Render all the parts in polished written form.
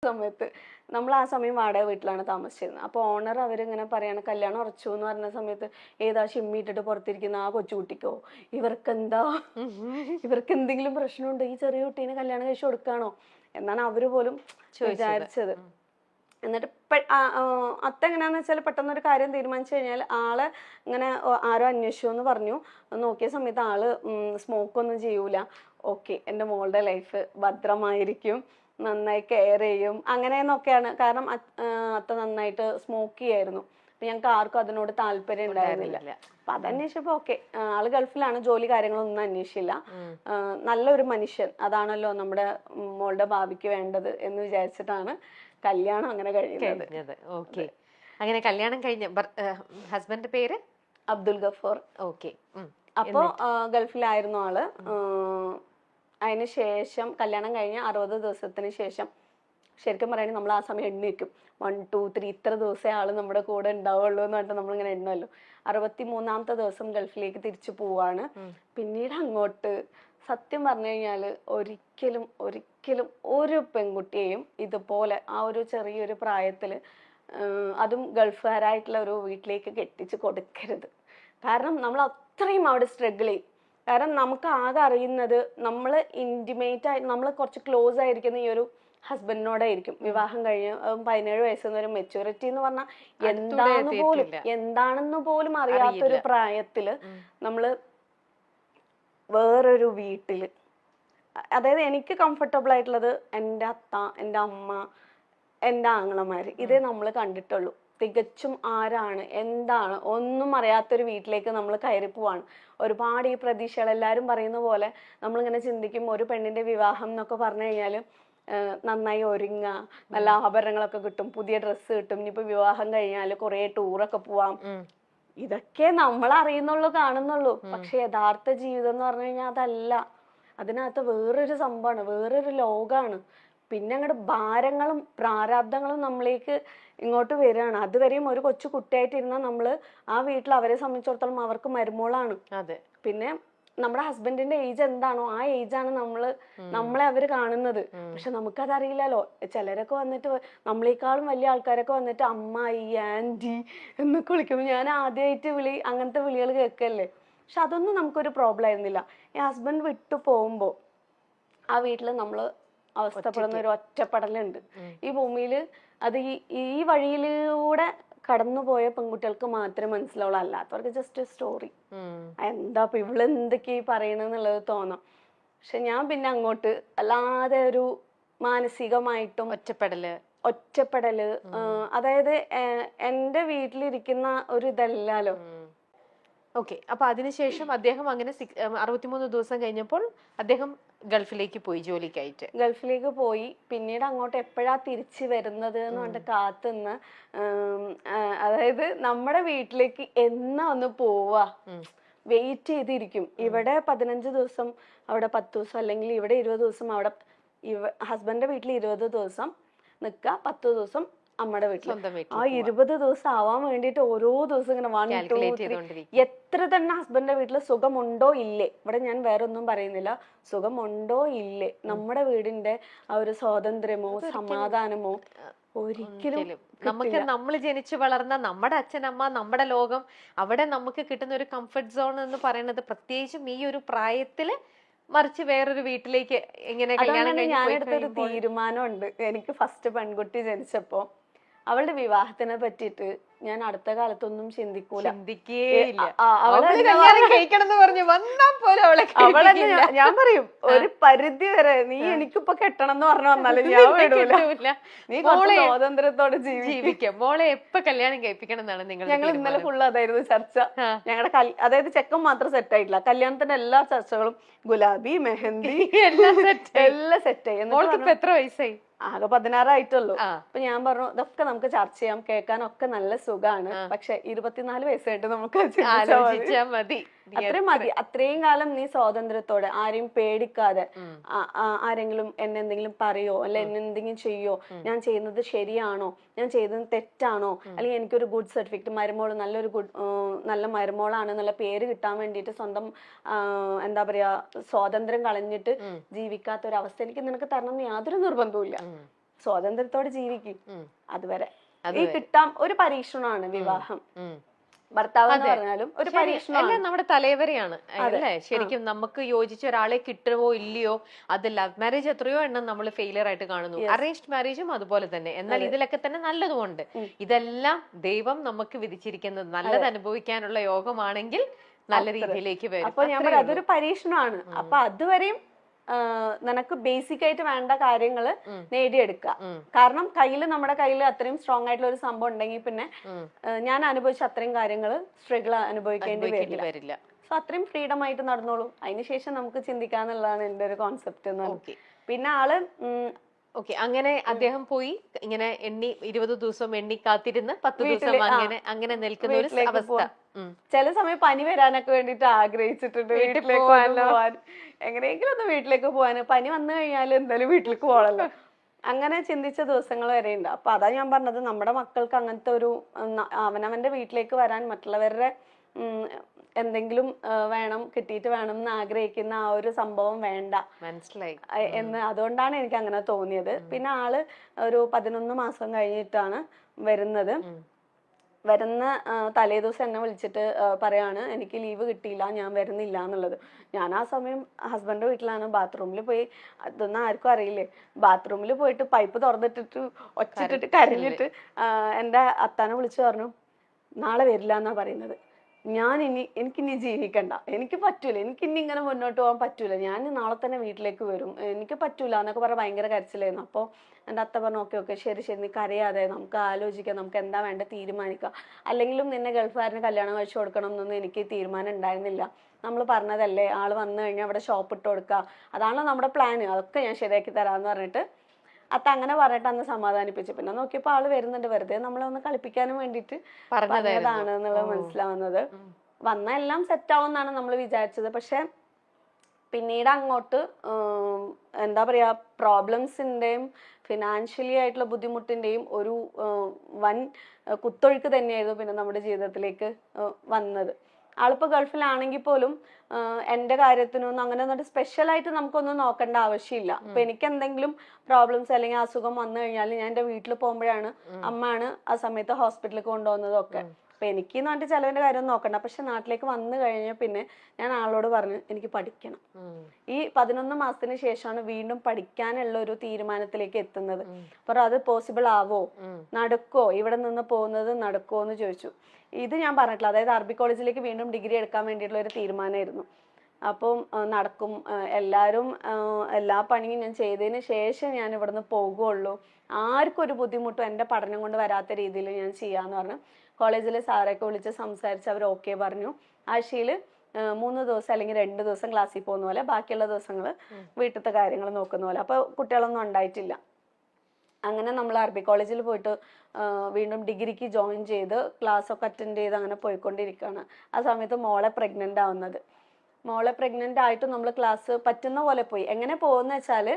സമയത്ത് നമ്മൾ ആ സമയം വാടക വീട്ടിലാണ് താമസിച്ചിരുന്നത്. അപ്പോൾ ഓണർ അവരിങ്ങനെ പറയാണ് കല്യാണം ഉറച്ചു എന്ന് പറഞ്ഞ സമയത്ത് ഏതാ ഷിമ്മിട്ടിട്ട് പുറത്തിരിക്കുന്ന ആ കൊച്ചുകുട്ടിക്കോ ഇവർക്കെന്താ ഇവർക്ക് എന്തെങ്കിലും പ്രശ്നമുണ്ടോ, ഈ ചെറിയ കുട്ടീനെ കല്യാണം കഴിച്ചു കൊടുക്കാണോ എന്നാണ് അവര് പോലും വിചാരിച്ചത്. എന്നിട്ട് അത്ത എങ്ങനെയാന്ന് വെച്ചാൽ പെട്ടെന്നൊരു കാര്യം തീരുമാനിച്ചു കഴിഞ്ഞാൽ ആളെ ഇങ്ങനെ ആരോ അന്വേഷിച്ചു എന്ന് പറഞ്ഞു. നോക്കിയ സമയത്ത് ആള് സ്മോക്കൊന്നും ചെയ്യൂല. ഓക്കെ, എൻ്റെ മോളുടെ ലൈഫ് ഭദ്രമായിരിക്കും, നന്നായി കെയർ ചെയ്യും അങ്ങനെയെന്നൊക്കെയാണ്. കാരണം അത്ത നന്നായിട്ട് സ്മോക്ക് ചെയ്യായിരുന്നു. അപ്പൊ ഞങ്ങൾക്ക് ആർക്കും അതിനോട് താല്പര്യം ഉണ്ടായിരുന്നില്ല. അപ്പൊ അതന്വേഷിച്ചപ്പോ ഓക്കെ, ആള് ഗൾഫിലാണ്, ജോലി കാര്യങ്ങളൊന്നും അന്വേഷിച്ചില്ല. നല്ലൊരു മനുഷ്യൻ, അതാണല്ലോ നമ്മുടെ മോളുടെ ഭാവിക്ക് വേണ്ടത് എന്ന് വിചാരിച്ചിട്ടാണ് കല്യാണം അങ്ങനെ കഴിഞ്ഞത്. ഓക്കെ, അങ്ങനെ കല്യാണം കഴിഞ്ഞ ഹസ്ബൻഡിന്റെ പേര് അബ്ദുൽ ഗഫൂർ. ഓക്കെ, അപ്പോ ഗൾഫിലായിരുന്നു ആള്. അതിന് ശേഷം കല്യാണം കഴിഞ്ഞ 60 ദിവസത്തിന് ശേഷം ശരിക്കും പറയുകയാണെങ്കിൽ നമ്മൾ ആ സമയം എണ്ണി വെക്കും. 1 2 3 ഇത്ര ദിവസമേ ആള് നമ്മുടെ കൂടെ ഉണ്ടാവുള്ളൂ എന്ന് പറഞ്ഞിട്ട് നമ്മളിങ്ങനെ എണ്ണല്ലോ. 63ാമത്തെ ദിവസം ഗൾഫിലേക്ക് തിരിച്ചു പോവാണ്. പിന്നീട് അങ്ങോട്ട് സത്യം പറഞ്ഞു കഴിഞ്ഞാല് ഒരിക്കലും ഒരിക്കലും ഒരു പെൺകുട്ടിയെയും ഇതുപോലെ ആ ഒരു ചെറിയൊരു പ്രായത്തില് അതും ഗൾഫുകാരായിട്ടുള്ള ഒരു വീട്ടിലേക്ക് കെട്ടിച്ച് കൊടുക്കരുത്. കാരണം നമ്മൾ അത്രയും അവിടെ സ്ട്രഗിൾ ചെയ്യും. കാരണം നമുക്ക് ആകെ അറിയുന്നത് നമ്മൾ ഇന്റിമേറ്റ് ആയി നമ്മൾ കുറച്ച് ക്ലോസ് ആയിരിക്കുന്ന ഈ ഒരു ഹസ്ബൻഡിനോടായിരിക്കും. വിവാഹം കഴിഞ്ഞ് 17 വയസ്സെന്ന് ഒരു മെച്യൂരിറ്റി എന്ന് പറഞ്ഞാൽ എന്താണെന്ന് പോലും അറിയാത്തൊരു പ്രായത്തില് നമ്മള് വേറൊരു വീട്ടില്, അതായത് എനിക്ക് കംഫർട്ടബിൾ ആയിട്ടുള്ളത് എൻ്റെ അത്ത, എൻ്റെ അമ്മ, എൻ്റെ ആങ്ങളമാര്, ഇതേ നമ്മൾ കണ്ടിട്ടുള്ളൂ. തികച്ചും ആരാണ് എന്താണ് ഒന്നും അറിയാത്തൊരു വീട്ടിലേക്ക് നമ്മൾ കയറി പോവാണ്. ഒരുപാട് ഈ പ്രതീക്ഷകൾ എല്ലാവരും പറയുന്ന പോലെ നമ്മളിങ്ങനെ ചിന്തിക്കും, ഒരു പെണ്ണിന്റെ വിവാഹം എന്നൊക്കെ പറഞ്ഞു കഴിഞ്ഞാല് നന്നായി ഒരുങ്ങുക, നല്ല ആഭരണങ്ങളൊക്കെ കിട്ടും, പുതിയ ഡ്രസ്സ് കിട്ടും, ഇനിയിപ്പോ വിവാഹം കഴിഞ്ഞാല് കുറെ ടൂറൊക്കെ പോവാം, ഇതൊക്കെ നമ്മൾ അറിയുന്നുള്ളൂ, കാണുന്നുള്ളൂ. പക്ഷെ യഥാർത്ഥ ജീവിതം എന്ന് പറഞ്ഞു കഴിഞ്ഞാൽ അതല്ല. അതിനകത്ത് വേറൊരു സംഭവമാണ്, വേറൊരു ലോകമാണ്. പിന്നെ അങ്ങോട്ട് ഭാരങ്ങളും പ്രാരാബ്ദങ്ങളും നമ്മളിലേക്ക് ഇങ്ങോട്ട് വരികയാണ്. അതുവരെയും ഒരു കൊച്ചു കുട്ടിയായിട്ടിരുന്നാൽ നമ്മള് ആ വീട്ടിൽ അവരെ സംബന്ധിച്ചിടത്തോളം അവർക്ക് മരുമോളാണ്. പിന്നെ നമ്മുടെ ഹസ്ബൻഡിന്റെ ഏജ് എന്താണോ ആ ഏജാണ് നമ്മളെ അവര് കാണുന്നത്. പക്ഷെ നമുക്കതറിയില്ലല്ലോ. ചിലരൊക്കെ വന്നിട്ട് നമ്മളെക്കാളും വലിയ ആൾക്കാരൊക്കെ വന്നിട്ട് അമ്മായി, ആന്റി എന്നൊക്കെ വിളിക്കുമ്പോൾ ഞാൻ ആദ്യമായിട്ട് അങ്ങനത്തെ വിളികൾ കേൾക്കല്ലേ. പക്ഷെ അതൊന്നും നമുക്കൊരു പ്രോബ്ലം ആയിരുന്നില്ല. ഈ ഹസ്ബൻഡ് വിട്ടു പോകുമ്പോ ആ വീട്ടില് നമ്മള് അവസ്ഥപ്പെടുന്ന ഒരു ഒറ്റപ്പെടലുണ്ട് ഈ ഭൂമിയില്. അത് ഈ വഴിയിലൂടെ കടന്നുപോയ പെൺകുട്ടികൾക്ക് മാത്രമേ മനസ്സിലാവുള്ളൂ. അല്ലാത്തവർക്ക് ജസ്റ്റ് സ്റ്റോറി, എന്താ ഇപ്പൊ ഇവള് എന്തൊക്കെയാ പറയണെന്നുള്ളത് തോന്നാം. പക്ഷെ ഞാൻ പിന്നെ അങ്ങോട്ട് അല്ലാതെ ഒരു മാനസികമായിട്ടും ഒറ്റപ്പെടല് അതായത് എന്റെ വീട്ടിലിരിക്കുന്ന ഒരു ഇതല്ലല്ലോ. ഓക്കെ, അപ്പൊ അതിനുശേഷം അദ്ദേഹം അങ്ങനെ 63 ദിവസം കഴിഞ്ഞപ്പോൾ അദ്ദേഹം ഗൾഫിലേക്ക് പോയി, ജോലിക്കായിട്ട് ഗൾഫിലേക്ക് പോയി. പിന്നീട് അങ്ങോട്ട് എപ്പോഴാ തിരിച്ചു വരുന്നത് എന്ന് പറഞ്ഞിട്ട് കാത്തുനിന്ന്, അതായത് നമ്മുടെ വീട്ടിലേക്ക് എന്നാ ഒന്ന് പോവാ വെയിറ്റ് ചെയ്തിരിക്കും. ഇവിടെ 15 ദിവസം, അവിടെ 10 ദിവസം, അല്ലെങ്കിൽ ഇവിടെ 20 ദിവസം, അവിടെ ഹസ്ബൻഡിന്റെ വീട്ടിൽ 20 ദിവസം നിൽക്കുക, 10 ദിവസം അമ്മയുടെ വീട്ടിൽ. ആ 20 ദിവസം ആവാൻ വേണ്ടിട്ട് ഓരോ ദിവസം ഇങ്ങനെ 1 2 3 എത്ര തന്നെ ഹസ്ബൻഡിന്റെ വീട്ടിൽ സുഖമുണ്ടോ ഇല്ലേ, ഇവിടെ ഞാൻ വേറൊന്നും പറയുന്നില്ല, സുഖമുണ്ടോ ഇല്ലേ, നമ്മുടെ വീടിന്റെ ആ ഒരു സ്വാതന്ത്ര്യമോ സമാധാനമോ ഒരിക്കലും നമുക്ക് നമ്മൾ ജനിച്ചു വളർന്ന നമ്മുടെ അച്ഛനമ്മ, നമ്മുടെ ലോകം, അവിടെ നമുക്ക് കിട്ടുന്ന ഒരു കംഫർട്ട് സോൺ എന്ന് പറയുന്നത് പ്രത്യേകിച്ചും ഈ ഒരു പ്രായത്തില്, മറിച്ച് വേറൊരു വീട്ടിലേക്ക് എങ്ങനെ കല്യാണം ഞാൻ എടുത്തൊരു തീരുമാനമുണ്ട്. എനിക്ക് ഫസ്റ്റ് പെൺകുട്ടി ജനിച്ചപ്പോ അവളുടെ വിവാഹത്തിനെ പറ്റിയിട്ട് ഞാൻ അടുത്ത കാലത്തൊന്നും ചിന്തിക്കൂല. ഞാൻ പറയും ഒരു പരിധി വരെ നീ എനിക്കിപ്പോ കെട്ടണം എന്ന് പറഞ്ഞു വന്നാലും ഞാൻ വിടൂല. നീ സ്വാതന്ത്ര്യത്തോടെ ജീവിക്കാം. മോളെ എപ്പോ കല്യാണം കഴിപ്പിക്കണം എന്നാണ് ഞങ്ങൾ ഇന്നലെ ഫുള്ള് അതായിരുന്നു ചർച്ച. ഞങ്ങളുടെ അതായത് ചെക്കൻ മാത്രം സെറ്റ് ആയിട്ടില്ല, കല്യാണത്തിന്റെ എല്ലാ ചർച്ചകളും ഗുലാബി, മെഹന്തി എല്ലാം സെറ്റ് ആയി. എത്ര വയസ്സായി? ആകെ 16 ആയിട്ടുള്ളൂ. അപ്പൊ ഞാൻ പറഞ്ഞു ഇതൊക്കെ നമുക്ക് ചർച്ച ചെയ്യാം, കേൾക്കാനൊക്കെ നല്ല സുഖമാണ്, പക്ഷെ 24 വയസ്സായിട്ട് നമുക്ക് മതി. അത്രയും മതി. അത്രയും കാലം നീ സ്വാതന്ത്ര്യത്തോടെ, ആരെയും പേടിക്കാതെ, ആരെങ്കിലും എന്നെ എന്തെങ്കിലും പറയോ അല്ലെ എന്നെ എന്തെങ്കിലും ചെയ്യോ, ഞാൻ ചെയ്യുന്നത് ശരിയാണോ, ഞാൻ ചെയ്തത് തെറ്റാണോ, അല്ലെങ്കിൽ എനിക്കൊരു ഗുഡ് സർട്ടിഫിക്കറ്റ്, മരുമോള് നല്ല മരുമോളാണ് എന്നുള്ള പേര് കിട്ടാൻ വേണ്ടിയിട്ട് സ്വന്തം എന്താ പറയാ സ്വാതന്ത്ര്യം കളഞ്ഞിട്ട് ജീവിക്കാത്ത ഒരു അവസ്ഥ എനിക്ക് നിനക്ക് തരണം എന്ന് യാതൊരു നിർബന്ധവും ഇല്ല. സ്വാതന്ത്ര്യത്തോടെ ജീവിക്കും ഉം. അതുവരെ. ഈ കിട്ടാം ഒരു പരീക്ഷണമാണ് വിവാഹം. ഭർത്താവ് എന്ന് പറഞ്ഞാലും ഒരു പരീക്ഷണം. എല്ലാം നമ്മുടെ തലവരെയാണ് അല്ലേ? ശരിക്കും നമുക്ക് യോജിച്ച ഒരാളെ കിട്ടുമോ ഇല്ലയോ, അത് ലവ് മാരേജ് എത്രയോ എണ്ണം നമ്മൾ ഫെയിലിയർ ആയിട്ട് കാണുന്നു, അറേഞ്ച്ഡ് മാരേജും അതുപോലെ തന്നെ. എന്നാൽ ഇതിലൊക്കെ തന്നെ നല്ലതുമുണ്ട്. ഇതെല്ലാം ദൈവം നമുക്ക് വിധിച്ചിരിക്കുന്നത് നല്ലത് അനുഭവിക്കാനുള്ള യോഗമാണെങ്കിൽ നല്ല രീതിയിലേക്ക് വരും. അപ്പൊ ഞാൻ പറയാം അതൊരു പരീക്ഷണമാണ്. അപ്പൊ അതുവരെയും നിനക്ക് ബേസിക് ആയിട്ട് വേണ്ട കാര്യങ്ങള് നേടിയെടുക്കുക. കാരണം നമ്മുടെ കയ്യിൽ അത്രയും സ്ട്രോങ് ആയിട്ടുള്ള ഒരു സംഭവം ഉണ്ടെങ്കിൽ പിന്നെ ഞാൻ അനുഭവിച്ച അത്രയും കാര്യങ്ങള് സ്ട്രഗിൾ അനുഭവിക്കേണ്ടി വരില്ല. സോ അത്രയും ഫ്രീഡം ആയിട്ട് നടന്നോളൂ. അതിനുശേഷം നമുക്ക് ചിന്തിക്കാന്നുള്ളതാണ് എന്റെ ഒരു കോൺസെപ്റ്റ് എന്ന് പറഞ്ഞത്. പിന്നെ ആള് ഓക്കെ, അങ്ങനെ അദ്ദേഹം പോയി ഇങ്ങനെ 20 ദിവസം എണ്ണി കാത്തിരുന്ന് 10 ദിവസം അങ്ങനെ നിൽക്കുന്ന ഒരു അവസ്ഥ. ചില സമയം പനി വരാനൊക്കെ വേണ്ടിട്ട് ആഗ്രഹിച്ചിട്ടുണ്ട് വീട്ടിലേക്ക് പോവാൻ, എങ്ങനെയെങ്കിലും ഒന്ന് വീട്ടിലേക്ക് പോവാൻ. പനി വന്നു കഴിഞ്ഞാൽ എന്തായാലും വീട്ടിലേക്ക് പോകണല്ലോ, അങ്ങനെ ചിന്തിച്ച ദിവസങ്ങൾ വരെ ഉണ്ട്. അപ്പൊ അതാ ഞാൻ പറഞ്ഞത്, നമ്മുടെ മക്കൾക്ക് അങ്ങനത്തെ ഒരു അവനവന്റെ വീട്ടിലേക്ക് വരാൻ മറ്റുള്ളവരുടെ എന്തെങ്കിലും വേണം, കിട്ടിയിട്ട് വേണം എന്ന് ആഗ്രഹിക്കുന്ന ആ ഒരു സംഭവം വേണ്ട, മനസ്സിലായി എന്ന്. അതുകൊണ്ടാണ് എനിക്ക് അങ്ങനെ തോന്നിയത്. പിന്നെ ആള് ഒരു 11 മാസം കഴിഞ്ഞിട്ടാണ് വരുന്നത്. വരുന്ന തലേദിവസം എന്നെ വിളിച്ചിട്ട് പറയാണ് എനിക്ക് ലീവ് കിട്ടിയില്ല, ഞാൻ വരുന്നില്ല എന്നുള്ളത്. ഞാൻ ആ സമയം ഹസ്ബൻഡിന്റെ വീട്ടിലാണ്. ബാത്റൂമിൽ പോയി, അതൊന്നും ആർക്കും അറിയില്ലേ, ബാത്റൂമിൽ പോയിട്ട് പൈപ്പ് തുറന്നിട്ടിട്ട് ഒച്ചിട്ടിട്ട് കരഞ്ഞിട്ട് എൻ്റെ അത്താനെ വിളിച്ചു പറഞ്ഞു നാളെ വരില്ല എന്നാ പറയുന്നത്. എനിക്കിനി ജീവിക്കണ്ട, എനിക്ക് പറ്റൂല, എനിക്കിനി ഇങ്ങനെ മുന്നോട്ട് പോകാൻ പറ്റൂല, ഞാൻ നാളെ തന്നെ വീട്ടിലേക്ക് വരും, എനിക്ക് പറ്റൂല എന്നൊക്കെ പറഞ്ഞ ഭയങ്കര കരച്ചിലായിരുന്നു. അപ്പോൾ എൻ്റെ അത്ത പറഞ്ഞു ഓക്കെ ശരി നീ കരയാതെ, നമുക്ക് ആലോചിക്കാം, നമുക്ക് എന്താ വേണ്ട തീരുമാനിക്കാം. അല്ലെങ്കിലും നിന്നെ ഗൾഫുകാരന് കല്യാണം കഴിച്ചു കൊടുക്കണം എന്നൊന്നും എനിക്ക് തീരുമാനം ഉണ്ടായിരുന്നില്ല. നമ്മൾ പറഞ്ഞതല്ലേ, ആള് വന്നു കഴിഞ്ഞാൽ അവിടെ ഷോപ്പ് ഇട്ട് കൊടുക്കുക, അതാണല്ലോ നമ്മുടെ പ്ലാൻ, അതൊക്കെ ഞാൻ ശരിയാക്കി തരാമെന്ന് പറഞ്ഞിട്ട് അത്ത അങ്ങനെ പറഞ്ഞിട്ട് അന്ന് സമാധാനിപ്പിച്ചു. പിന്നെ നോക്കിയപ്പോ ആള് വരുന്നുണ്ട്, വെറുതെ നമ്മളെ ഒന്ന് കളിപ്പിക്കാനും വേണ്ടിട്ട് പറഞ്ഞതാണ് എന്നുള്ളത് മനസ്സിലാവുന്നത്. വന്ന എല്ലാം സെറ്റ് ആവുമെന്നാണ് നമ്മൾ വിചാരിച്ചത്. പക്ഷെ പിന്നീട് അങ്ങോട്ട് എന്താ പറയാ, പ്രോബ്ലംസിന്റെയും ഫിനാൻഷ്യലി ആയിട്ടുള്ള ബുദ്ധിമുട്ടിന്റെയും ഒരു വൻ കുത്തൊഴുക്ക് തന്നെയായിരുന്നു പിന്നെ നമ്മുടെ ജീവിതത്തിലേക്ക് വന്നത്. ആളിപ്പോ ഗൾഫിലാണെങ്കിൽ പോലും എന്റെ കാര്യത്തിനൊന്നും അങ്ങനെ ഒന്നും സ്പെഷ്യലായിട്ട് നമുക്കൊന്നും നോക്കേണ്ട ആവശ്യമില്ല. അപ്പൊ എനിക്ക് എന്തെങ്കിലും പ്രോബ്ലംസ് അല്ലെങ്കിൽ അസുഖം വന്നു കഴിഞ്ഞാൽ ഞാൻ എന്റെ വീട്ടിൽ പോകുമ്പോഴാണ് അമ്മയാണ് ആ സമയത്ത് ഹോസ്പിറ്റലിൽ കൊണ്ടുപോകുന്നതൊക്കെ. അപ്പൊ എനിക്ക് എന്ന് പറഞ്ഞിട്ട് ചിലവിന്റെ കാര്യം നോക്കണ്ട. പക്ഷെ നാട്ടിലേക്ക് വന്നു കഴിഞ്ഞാൽ പിന്നെ ഞാൻ ആളോട് പറഞ്ഞു എനിക്ക് പഠിക്കണം. ഈ 11 മാസത്തിന് ശേഷമാണ് വീണ്ടും പഠിക്കാനുള്ള ഒരു തീരുമാനത്തിലേക്ക് എത്തുന്നത്. അപ്പൊ അത് പോസിബിൾ ആവോ, നടക്കോ, ഇവിടെ നിന്ന് പോകുന്നത് നടക്കോ എന്ന് ചോദിച്ചു. ഇത് ഞാൻ പറഞ്ഞിട്ടില്ല, അതായത് അറബി കോളേജിലേക്ക് വീണ്ടും ഡിഗ്രി എടുക്കാൻ വേണ്ടിയിട്ടുള്ള ഒരു തീരുമാനമായിരുന്നു. അപ്പം നടക്കും, എല്ലാ പണിയും ഞാൻ ചെയ്തതിന് ശേഷം ഞാൻ ഇവിടുന്ന് പോകുള്ളൂ, ആർക്കും ഒരു ബുദ്ധിമുട്ടും എൻ്റെ പഠനം കൊണ്ട് വരാത്ത രീതിയിൽ ഞാൻ ചെയ്യാന്ന് പറഞ്ഞു. കോളേജിലെ സാറൊക്കെ വിളിച്ച് സംസാരിച്ച് അവർ ഓക്കെ പറഞ്ഞു. ആഴ്ചയിൽ 3 ദിവസം അല്ലെങ്കിൽ 2 ദിവസം ക്ലാസ്സിൽ പോകുന്ന പോലെ, ബാക്കിയുള്ള ദിവസങ്ങൾ വീട്ടിലത്തെ കാര്യങ്ങൾ നോക്കുന്ന പോലെ. അപ്പൊ കുട്ടികളൊന്നും ഉണ്ടായിട്ടില്ല. അങ്ങനെ നമ്മൾ അറബി കോളേജിൽ പോയിട്ട് വീണ്ടും ഡിഗ്രിക്ക് ജോയിൻ ചെയ്ത് ക്ലാസ് ഒക്കെ അറ്റൻഡ് ചെയ്ത് അങ്ങനെ പോയിക്കൊണ്ടിരിക്കുകയാണ്. ആ സമയത്ത് മോളെ പ്രഗ്നന്റ് ആവുന്നത്. മോളെ പ്രഗ്നന്റ് ആയിട്ട് നമ്മൾ ക്ലാസ് പറ്റുന്ന പോലെ പോയി. എങ്ങനെ പോകുന്ന വെച്ചാൽ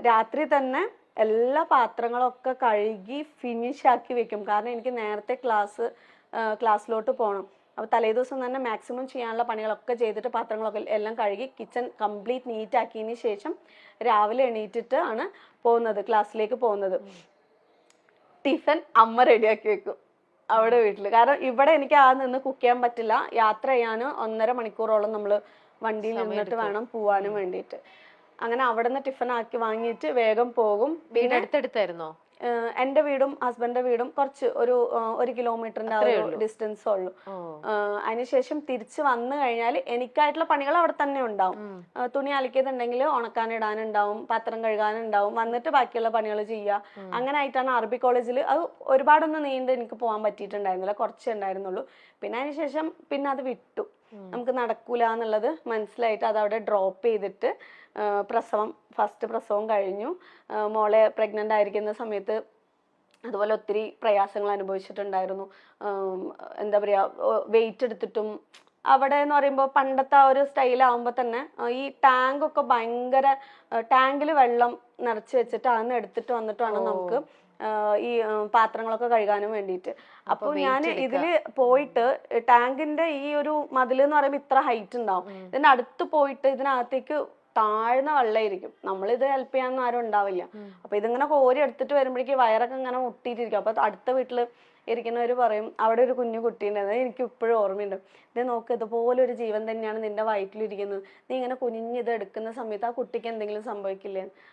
രാത്രി തന്നെ എല്ലാ പാത്രങ്ങളൊക്കെ കഴുകി ഫിനിഷ് ആക്കി വെക്കും. കാരണം എനിക്ക് നേരത്തെ ക്ലാസ്സിലോട്ട് പോകണം. അപ്പോൾ തലേ ദിവസം തന്നെ മാക്സിമം ചെയ്യാനുള്ള പണികളൊക്കെ ചെയ്തിട്ട് പാത്രങ്ങളൊക്കെ എല്ലാം കഴുകി കിച്ചൺ കംപ്ലീറ്റ് നീറ്റ് ആക്കിയതിന് ശേഷം രാവിലെ എണീറ്റിട്ട് ആണ് പോകുന്നത്, ക്ലാസ്സിലേക്ക് പോകുന്നത്. ടിഫിൻ അമ്മ റെഡിയാക്കി വെക്കും അവിടെ വീട്ടിൽ. കാരണം ഇവിടെ എനിക്ക് നിന്ന് കുക്ക് ചെയ്യാൻ പറ്റില്ല. യാത്ര ചെയ്യാൻ 1.5 മണിക്കൂറോളം നമ്മൾ വണ്ടിയിൽ നിന്നിട്ട് വേണം പോവാനും വേണ്ടിയിട്ട്. അങ്ങനെ അവിടെ നിന്ന് ടിഫിൻ ആക്കി വാങ്ങിയിട്ട് വേഗം പോകും. പിന്നെ അടുത്തടുത്തായിരുന്നോ? എന്റെ വീടും ഹസ്ബൻഡിന്റെ വീടും കുറച്ച് ഒരു 1 കിലോമീറ്ററിന്റെ ഡിസ്റ്റൻസ് ഉള്ളൂ. അതിനുശേഷം തിരിച്ച് വന്നു കഴിഞ്ഞാൽ എനിക്കായിട്ടുള്ള പണികൾ അവിടെ തന്നെ ഉണ്ടാവും. തുണി അലക്കിയതുണ്ടെങ്കിൽ ഉണക്കാനിടാനുണ്ടാവും, പാത്രം കഴുകാനുണ്ടാവും, വന്നിട്ട് ബാക്കിയുള്ള പണികൾ ചെയ്യുക. അങ്ങനെ ആയിട്ടാണ് അറബി കോളേജിൽ. അത് ഒരുപാടൊന്നും നീണ്ട് എനിക്ക് പോകാൻ പറ്റിയിട്ടുണ്ടായിരുന്നില്ല, കുറച്ചേ ഉണ്ടായിരുന്നുള്ളൂ. പിന്നെ അതിനുശേഷം പിന്നെ അത് വിട്ടു, നമുക്ക് നടക്കൂല എന്നുള്ളത് മനസ്സിലായിട്ട് അത് അവിടെ ഡ്രോപ്പ് ചെയ്തിട്ട് ഫസ്റ്റ് പ്രസവം കഴിഞ്ഞു. മോളെ പ്രഗ്നന്റ് ആയിരിക്കുന്ന സമയത്ത് അതുപോലെ ഒത്തിരി പ്രയാസങ്ങൾ അനുഭവിച്ചിട്ടുണ്ടായിരുന്നു. എന്താ പറയാ, വെയിറ്റ് എടുത്തിട്ടും അവിടെ എന്ന് പറയുമ്പോൾ പണ്ടത്തെ ആ ഒരു സ്റ്റൈലാവുമ്പോൾ തന്നെ ഈ ടാങ്കൊക്കെ ഭയങ്കര, ടാങ്കിൽ വെള്ളം നിറച്ച് വെച്ചിട്ട് അന്ന് എടുത്തിട്ട് വന്നിട്ടാണ് നമുക്ക് ഈ പാത്രങ്ങളൊക്കെ കഴുകാനും വേണ്ടിയിട്ട്. അപ്പോൾ ഞാൻ ഇതില് പോയിട്ട് ടാങ്കിന്റെ ഈ ഒരു മതിൽ എന്ന് പറയുമ്പോൾ ഇത്ര ഹൈറ്റ് ഉണ്ടാവും, ഇതിന്റെ അടുത്ത് പോയിട്ട് ഇതിനകത്തേക്ക് താഴ്ന്ന വെള്ളമായിരിക്കും, നമ്മളിത് ഹെൽപ്പ് ചെയ്യാനൊന്നും ആരും ഉണ്ടാവില്ല. അപ്പൊ ഇതിങ്ങനെ കോരി എടുത്തിട്ട് വരുമ്പോഴേക്ക് വയറൊക്കെ ഇങ്ങനെ മുട്ടിയിട്ടിരിക്കും. അപ്പൊ അടുത്ത വീട്ടില് ഇരിക്കുന്നവര് പറയും അവിടെ ഒരു കുഞ്ഞു കുട്ടീൻ്റെ, അത് എനിക്ക് ഇപ്പോഴും ഓർമ്മയുണ്ട്, ഇത് നോക്ക് ഇതുപോലെ ഒരു ജീവൻ തന്നെയാണ് നിന്റെ വയറ്റിലിരിക്കുന്നത്, നീ ഇങ്ങനെ കുനിഞ്ഞ് ഇത് എടുക്കുന്ന സമയത്ത് ആ കുട്ടിക്ക് എന്തെങ്കിലും സംഭവിക്കില്ലേ?